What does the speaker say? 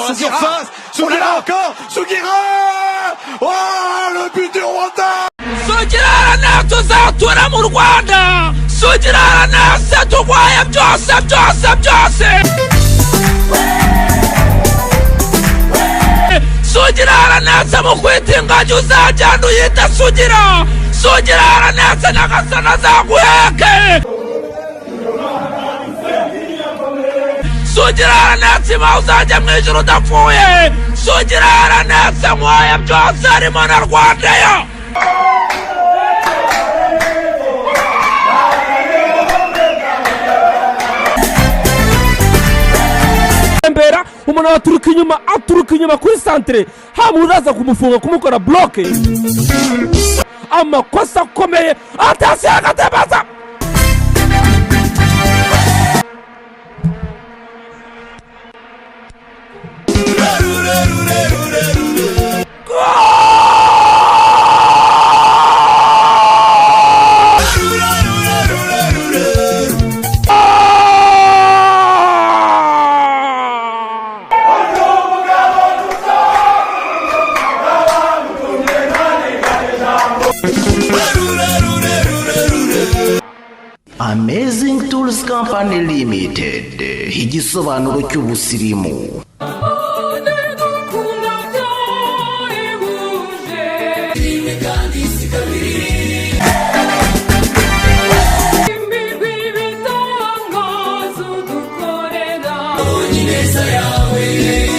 dans la surface. Sugira encore. Sugira. Oh, le but du Rwanda. Sugira tuzatura mu Rwanda. Sugira tugwaye byose. Sugira mu kwitinganya uzajyana uyita Sugira. Sugira nagasana zaguheke. Sugira ma uzajya mu ijuru udapfuye. Sugira nkwaye byose harimo na Rwanda yo. Umuntu aturuka inyuma kuri santere hamuraza kumufunga kumukora bloke amakosa akomeye atasiagatebaza Amazing Tools Company Limited, igisobanuro cy'ubusirimu. Unezerwe